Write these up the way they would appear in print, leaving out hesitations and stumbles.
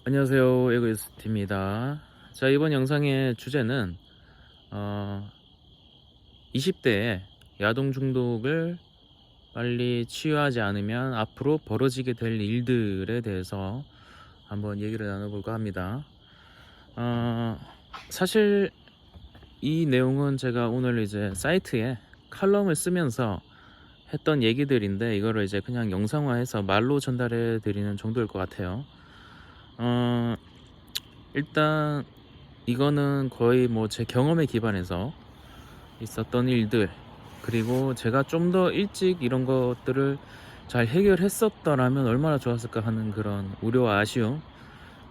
안녕하세요, 에고이스트입니다. 자, 이번 영상의 주제는 20대에 야동 중독을 빨리 치유하지 않으면 앞으로 벌어지게 될 일들에 대해서 한번 얘기를 나눠볼까 합니다. 어, 사실 이 내용은 제가 오늘 이제 사이트에 칼럼을 쓰면서 했던 얘기들인데, 이거를 이제 그냥 영상화해서 말로 전달해 드리는 정도일 것 같아요. 일단 이거는 거의 뭐 제 경험에 기반해서 있었던 일들, 그리고 제가 좀 더 일찍 이런 것들을 잘 해결했었더라면 얼마나 좋았을까 하는 그런 우려와 아쉬움,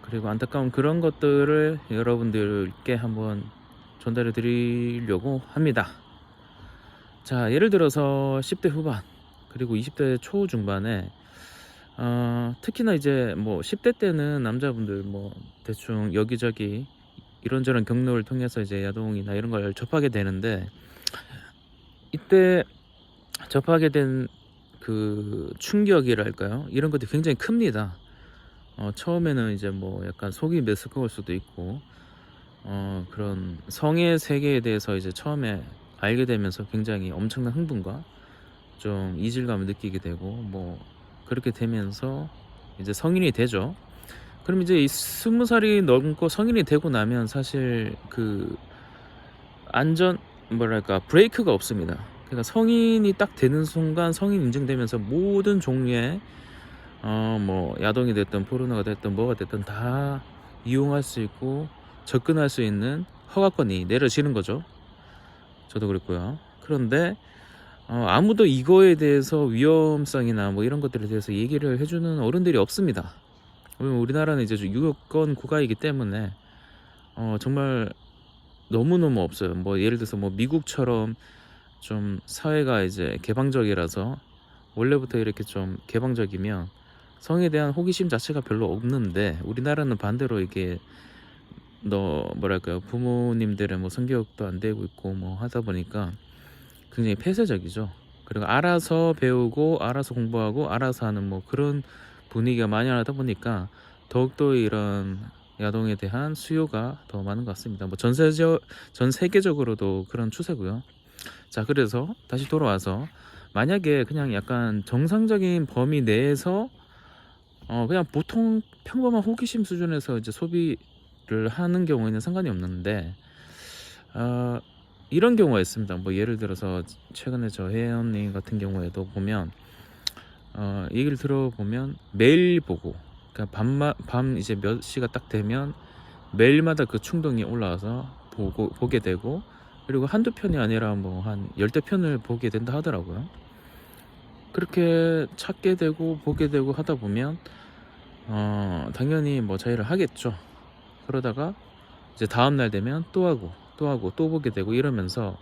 그리고 안타까운 그런 것들을 여러분들께 한번 전달해 드리려고 합니다. 자, 예를 들어서 10대 후반 그리고 20대 초중반에 특히나 이제 뭐 10대 때는 남자분들 뭐 대충 여기저기 이런저런 경로를 통해서 이제 야동이나 이런 걸 접하게 되는데, 이때 접하게 된 그 충격이랄까요? 이런 것들이 굉장히 큽니다. 처음에는 이제 뭐 약간 속이 메스꺼울 수도 있고, 그런 성의 세계에 대해서 이제 처음에 알게 되면서 굉장히 엄청난 흥분과 좀 이질감을 느끼게 되고, 뭐 그렇게 되면서 이제 성인이 되죠. 그럼 이제 이 20살이 넘고 성인이 되고 나면 사실 그 안전 뭐랄까 브레이크가 없습니다. 그러니까 성인이 딱 되는 순간, 성인 인증되면서 모든 종류의 뭐 야동이 됐든 포르노가 됐든 뭐가 됐든 다 이용할 수 있고 접근할 수 있는 허가권이 내려지는 거죠. 저도 그랬고요. 그런데 아무도 이거에 대해서 위험성이나 뭐 이런 것들에 대해서 얘기를 해주는 어른들이 없습니다. 왜냐면 우리나라는 이제 유교권 국가이기 때문에 정말 너무너무 없어요. 뭐 예를 들어서 뭐 미국처럼 좀 사회가 이제 개방적이라서, 원래부터 이렇게 좀 개방적이면 성에 대한 호기심 자체가 별로 없는데, 우리나라는 반대로 이게 뭐랄까요, 부모님들의 뭐 성교육도 안 되고 있고 뭐 하다 보니까 굉장히 폐쇄적이죠. 그리고 알아서 배우고 알아서 공부하고 알아서 하는 뭐 그런 분위기가 만연하다 보니까 더욱더 이런 야동에 대한 수요가 더 많은 것 같습니다. 뭐 전 세계적으로도 그런 추세고요. 자, 그래서 다시 돌아와서, 만약에 그냥 약간 정상적인 범위 내에서 그냥 보통 평범한 호기심 수준에서 이제 소비를 하는 경우에는 상관이 없는데, 어, 이런 경우가 있습니다. 뭐 예를 들어서 최근에 저 혜연님 같은 경우에도 보면 얘기를 들어보면 매일 보고, 그러니까 밤 이제 몇 시가 딱 되면 매일마다 그 충동이 올라와서 보게 되고, 그리고 한두 편이 아니라 뭐 한 열대 편을 보게 된다 하더라고요. 그렇게 찾게 되고 보게 되고 하다 보면 당연히 뭐 자해를 하겠죠. 그러다가 이제 다음날 되면 또 하고 또 하고 또 보게 되고 이러면서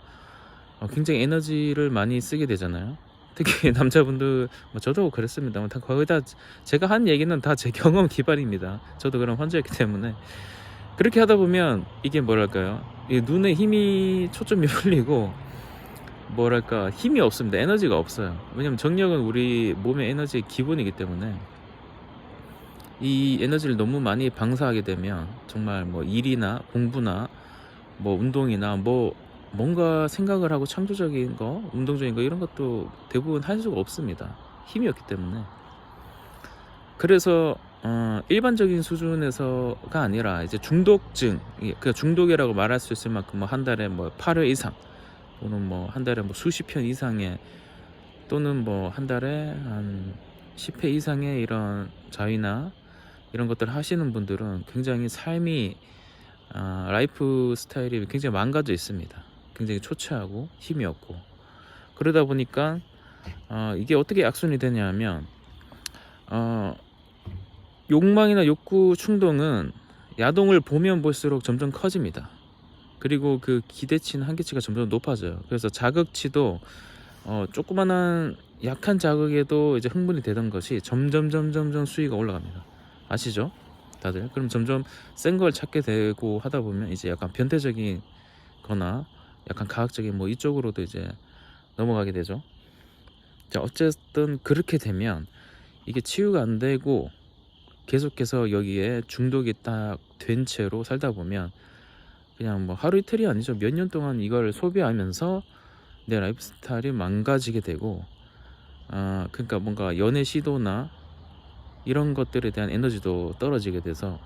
굉장히 에너지를 많이 쓰게 되잖아요. 특히 남자분들, 뭐 저도 그랬습니다만 다 거의 다 제가 한 얘기는 다 제 경험 기반입니다. 저도 그런 환자였기 때문에. 그렇게 하다 보면 이게 뭐랄까요, 이 눈에 힘이 초점이 풀리고, 뭐랄까 힘이 없습니다. 에너지가 없어요. 왜냐면 정력은 우리 몸의 에너지의 기본이기 때문에, 이 에너지를 너무 많이 방사하게 되면 정말 뭐 일이나 공부나 뭐 운동이나 뭐 뭔가 생각을 하고 창조적인 거, 운동적인 거 이런 것도 대부분 할 수가 없습니다. 힘이 없기 때문에. 그래서 일반적인 수준에서가 아니라 이제 중독증, 그 중독이라고 말할 수 있을 만큼 뭐 한 달에 뭐 8회 이상, 또는 뭐 한 달에 뭐 수십 편 이상의, 또는 뭐 한 달에 한 10회 이상의 이런 자위나 이런 것들을 하시는 분들은 굉장히 삶이 라이프 스타일이 굉장히 망가져 있습니다. 굉장히 초췌하고 힘이 없고. 그러다 보니까 이게 어떻게 악순이 되냐면, 욕망이나 욕구, 충동은 야동을 보면 볼수록 점점 커집니다. 그리고 그 기대치는 한계치가 점점 높아져요. 그래서 자극치도 조그만한 약한 자극에도 이제 흥분이 되던 것이 점점 수위가 올라갑니다. 아시죠? 다들. 그럼 점점 센 걸 찾게 되고 하다 보면 이제 약간 변태적인 거나 약간 과학적인 뭐 이쪽으로도 이제 넘어가게 되죠. 자, 어쨌든 그렇게 되면 이게 치유가 안 되고 계속해서 여기에 중독이 딱 된 채로 살다 보면 그냥 뭐 하루 이틀이 아니죠. 몇 년 동안 이걸 소비하면서 내 라이프 스타일이 망가지게 되고, 그러니까 뭔가 연애 시도나 이런 것들에 대한 에너지도 떨어지게 돼서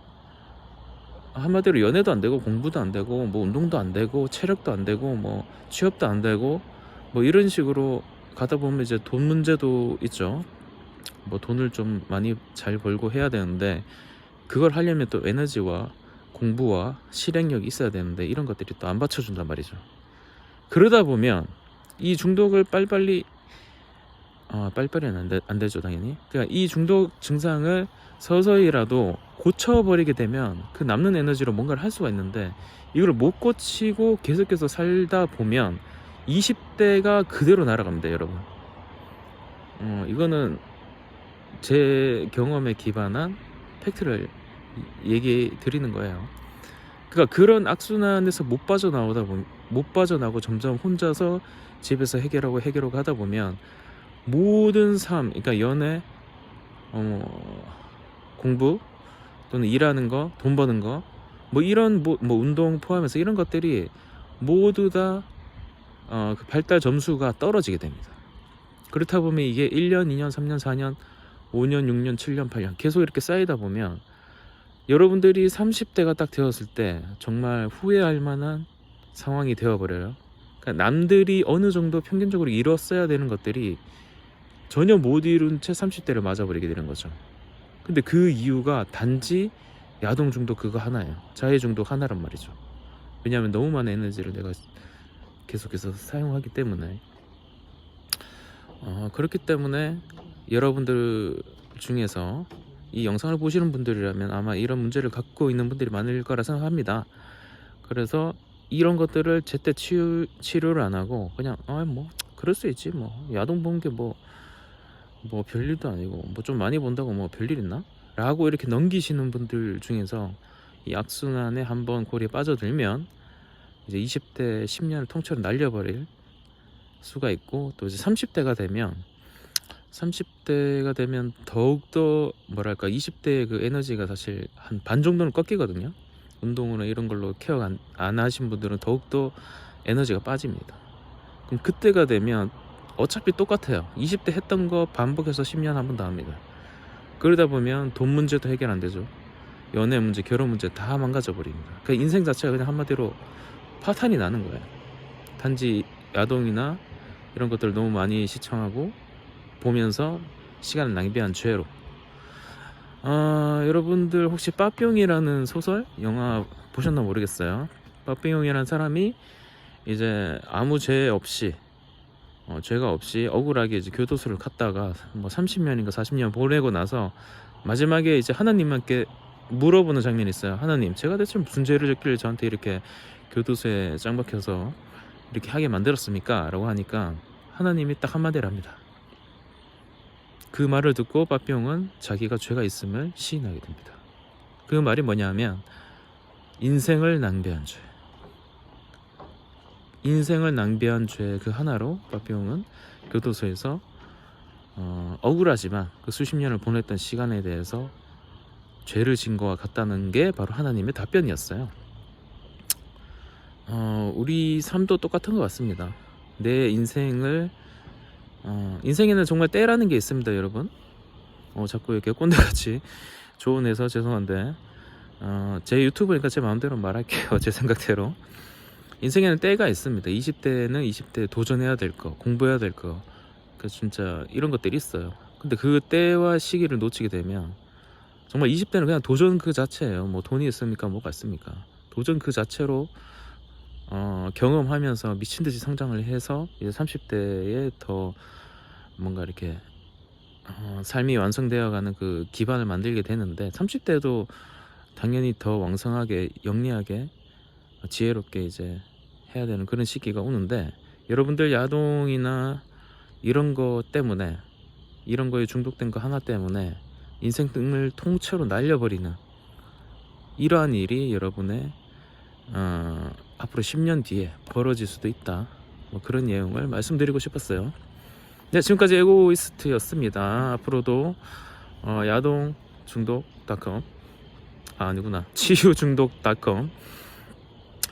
한마디로 연애도 안 되고 공부도 안 되고 뭐 운동도 안 되고 체력도 안 되고 뭐 취업도 안 되고 뭐 이런 식으로 가다 보면 이제 돈 문제도 있죠. 뭐 돈을 좀 많이 잘 벌고 해야 되는데, 그걸 하려면 또 에너지와 공부와 실행력이 있어야 되는데 이런 것들이 또 안 받쳐준단 말이죠. 그러다 보면 이 중독을 빨리빨리는 안 되죠, 당연히. 그러니까 이 중독 증상을 서서히라도 고쳐버리게 되면 그 남는 에너지로 뭔가를 할 수가 있는데, 이걸 못 고치고 계속해서 살다 보면 20대가 그대로 날아갑니다, 여러분. 이거는 제 경험에 기반한 팩트를 얘기 드리는 거예요. 그러니까 그런 악순환에서 못 빠져나오고 점점 혼자서 집에서 해결하고 하다 보면 모든 삶, 그러니까 연애, 공부 또는 일하는 거, 돈 버는 거, 뭐 이런 뭐 운동 포함해서 이런 것들이 모두 다 그 발달 점수가 떨어지게 됩니다. 그렇다 보면 이게 1년, 2년, 3년, 4년, 5년, 6년, 7년, 8년 계속 이렇게 쌓이다 보면 여러분들이 30대가 딱 되었을 때 정말 후회할 만한 상황이 되어버려요. 그러니까 남들이 어느 정도 평균적으로 이뤘어야 되는 것들이 전혀 못 이룬 채 30대를 맞아버리게 되는 거죠. 근데 그 이유가 단지 야동 중독 그거 하나예요. 자해 중독 하나란 말이죠. 왜냐하면 너무 많은 에너지를 내가 계속해서 사용하기 때문에. 그렇기 때문에 여러분들 중에서 이 영상을 보시는 분들이라면 아마 이런 문제를 갖고 있는 분들이 많을 거라 생각합니다. 그래서 이런 것들을 제때 치료를 안 하고 그냥 뭐 그럴 수 있지, 뭐 야동 본 게 뭐 별일도 아니고 뭐 좀 많이 본다고 뭐 별일 있나? 라고 이렇게 넘기시는 분들 중에서 이 악순환에 한번 골에 빠져들면 이제 20대 10년을 통째로 날려버릴 수가 있고, 또 이제 30대가 되면 더욱더 뭐랄까 20대의 그 에너지가 사실 한 반 정도는 꺾이거든요. 운동이나 이런 걸로 케어 안 하신 분들은 더욱더 에너지가 빠집니다. 그럼 그때가 되면 어차피 똑같아요. 20대 했던 거 반복해서 10년 한 번 더 합니다. 그러다 보면 돈 문제도 해결 안 되죠. 연애 문제, 결혼 문제 다 망가져 버립니다. 그 인생 자체가 그냥 한마디로 파탄이 나는 거예요. 단지 야동이나 이런 것들 너무 많이 시청하고 보면서 시간을 낭비한 죄로. 여러분들 혹시 빠뿅이라는 소설, 영화 보셨나 모르겠어요. 빠뿅이라는 사람이 이제 아무 죄 없이 죄가 없이 억울하게 이제 교도소를 갔다가 뭐 30년인가 40년 보내고 나서 마지막에 이제 하나님께 물어보는 장면이 있어요. 하나님, 제가 대체 무슨 죄를 졌길래 저한테 이렇게 교도소에 짱 박혀서 이렇게 하게 만들었습니까? 라고 하니까 하나님이 딱 한마디를 합니다. 그 말을 듣고 빠뿅은 자기가 죄가 있음을 시인하게 됩니다. 그 말이 뭐냐 하면 인생을 낭비한 죄. 인생을 낭비한 죄 그 하나로 빠뿅은 교도소에서 억울하지만 그 수십 년을 보냈던 시간에 대해서 죄를 진 거와 같다는 게 바로 하나님의 답변이었어요. 우리 삶도 똑같은 것 같습니다. 내 인생을 인생에는 정말 때라는 게 있습니다, 여러분. 자꾸 이렇게 꼰대같이 조언해서 죄송한데 제 유튜브니까 제 마음대로 말할게요. 제 생각대로. 인생에는 때가 있습니다. 20대는 20대 도전해야 될 거, 공부해야 될 거, 진짜 이런 것들이 있어요. 근데 그 때와 시기를 놓치게 되면 정말 20대는 그냥 도전 그 자체예요. 뭐 돈이 있습니까? 뭐가 있습니까? 도전 그 자체로 경험하면서 미친듯이 성장을 해서 이제 30대에 더 뭔가 이렇게 삶이 완성되어가는 그 기반을 만들게 되는데, 30대도 당연히 더 왕성하게 영리하게 지혜롭게 이제 해야 되는 그런 시기가 오는데, 여러분들 야동이나 이런 거 때문에, 이런 거에 중독된 거 하나 때문에 인생을 통째로 날려버리는 이러한 일이 여러분의 앞으로 10년 뒤에 벌어질 수도 있다, 뭐 그런 내용을 말씀드리고 싶었어요. 네, 지금까지 에고이스트였습니다. 앞으로도 야동 치유중독.com 아니구나 치유중독.com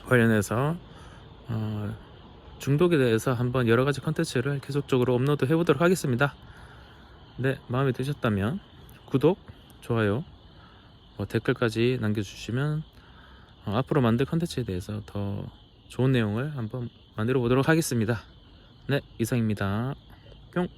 관련해서 중독에 대해서 한번 여러가지 컨텐츠를 계속적으로 업로드 해보도록 하겠습니다. 네, 마음에 드셨다면 구독, 좋아요, 댓글까지 남겨주시면 앞으로 만들 컨텐츠에 대해서 더 좋은 내용을 한번 만들어 보도록 하겠습니다. 네, 이상입니다. 뿅.